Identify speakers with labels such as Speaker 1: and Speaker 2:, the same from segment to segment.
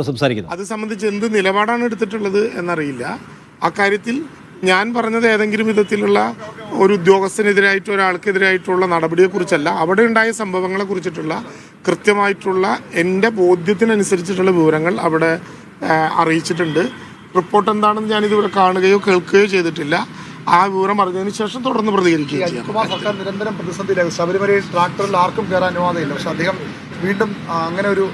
Speaker 1: സംസാരിക്കുന്നത്
Speaker 2: അത് സംബന്ധിച്ച് എന്ത് നിലപാടാണ് എടുത്തിട്ടുള്ളത് എന്നറിയില്ല. അക്കാര്യത്തിൽ ഞാൻ പറഞ്ഞത് ഏതെങ്കിലും വിധത്തിലുള്ള ഒരു ഉദ്യോഗസ്ഥനെതിരായിട്ടോ ഒരാൾക്കെതിരായിട്ടുള്ള നടപടിയെക്കുറിച്ചല്ല, അവിടെ ഉണ്ടായ സംഭവങ്ങളെ കുറിച്ചിട്ടുള്ള കൃത്യമായിട്ടുള്ള എൻ്റെ ബോധ്യത്തിനനുസരിച്ചിട്ടുള്ള വിവരങ്ങൾ അവിടെ അറിയിച്ചിട്ടുണ്ട്. റിപ്പോർട്ട് എന്താണെന്ന് ഞാനിതുവരെ കാണുകയോ കേൾക്കുകയോ ചെയ്തിട്ടില്ല. ആ വിവരം അറിഞ്ഞതിന് ശേഷം തുടർന്ന് പ്രതികരിക്കുകയും ചെയ്യും.
Speaker 3: സർക്കാർ നിരന്തരം പ്രതിസന്ധിയിലായി. ശബരിമലയിൽ ട്രാക്ടറിൽ ആർക്കും കയറാൻ അനുവാദമില്ല. പക്ഷെ അദ്ദേഹം വീണ്ടും അങ്ങനെ ഒരു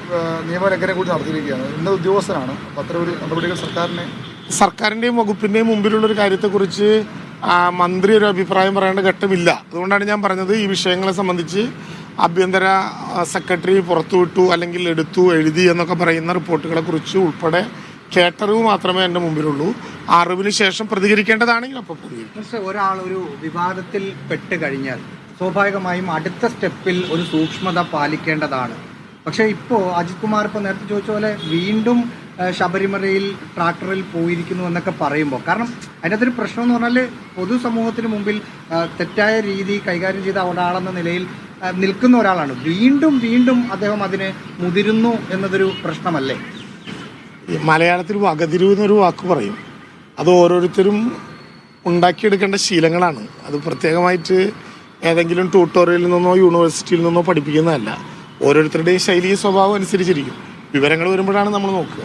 Speaker 3: നിയമലംഘനം കൂടി നടത്തിയിരിക്കുകയാണ്. ഇന്ന ഉദ്യോഗസ്ഥനാണ്. അത്തരം ഒരു നടപടികൾ സർക്കാരിൻ്റെയും വകുപ്പിൻ്റെയും മുമ്പിലുള്ളൊരു കാര്യത്തെക്കുറിച്ച് മന്ത്രി ഒരു അഭിപ്രായം പറയേണ്ട ഘട്ടമില്ല. അതുകൊണ്ടാണ് ഞാൻ പറഞ്ഞത് ഈ വിഷയങ്ങളെ സംബന്ധിച്ച് ആഭ്യന്തര സെക്രട്ടറി പുറത്തുവിട്ടു അല്ലെങ്കിൽ എടുത്തു എഴുതി എന്നൊക്കെ പറയുന്ന റിപ്പോർട്ടുകളെ കുറിച്ച് ഉൾപ്പെടെ കേട്ടറിവ് മാത്രമേ എൻ്റെ മുമ്പിലുള്ളൂ. ആ അറിവിന് ശേഷം പ്രതികരിക്കേണ്ടതാണെങ്കിൽ അപ്പോൾ പ്രതികരിക്കും.
Speaker 4: ഒരാൾ ഒരു വിവാദത്തിൽ പെട്ട് കഴിഞ്ഞാൽ സ്വാഭാവികമായും അടുത്ത സ്റ്റെപ്പിൽ ഒരു സൂക്ഷ്മത പാലിക്കേണ്ടതാണ്. പക്ഷേ ഇപ്പോൾ അജിത് കുമാർ ഇപ്പോൾ നേരത്തെ ചോദിച്ച പോലെ വീണ്ടും ശബരിമലയിൽ ട്രാക്ടറിൽ പോയിരിക്കുന്നു എന്നൊക്കെ പറയുമ്പോൾ, കാരണം അതിനകത്തൊരു പ്രശ്നം എന്ന് പറഞ്ഞാൽ പൊതുസമൂഹത്തിന് മുമ്പിൽ തെറ്റായ രീതി കൈകാര്യം ചെയ്ത ഒരാളെന്ന നിലയിൽ നിൽക്കുന്ന ഒരാളാണ്. വീണ്ടും വീണ്ടും അദ്ദേഹം അതിന് മുതിരുന്നു എന്നതൊരു പ്രശ്നമല്ലേ?
Speaker 2: മലയാളത്തിൽ വകതിരിവ് എന്നൊരു വാക്ക് പറയും. അത് ഓരോരുത്തരും ഉണ്ടാക്കിയെടുക്കേണ്ട ശീലങ്ങളാണ്. അത് പ്രത്യേകമായിട്ട് ഏതെങ്കിലും ട്യൂട്ടോറിയലിൽ നിന്നോ യൂണിവേഴ്സിറ്റിയിൽ നിന്നോ പഠിപ്പിക്കുന്നതല്ല. ഓരോരുത്തരുടെയും ശൈലി സ്വഭാവം അനുസരിച്ചിരിക്കും. വിവരങ്ങൾ വരുമ്പോഴാണ് നമ്മൾ നോക്കുക.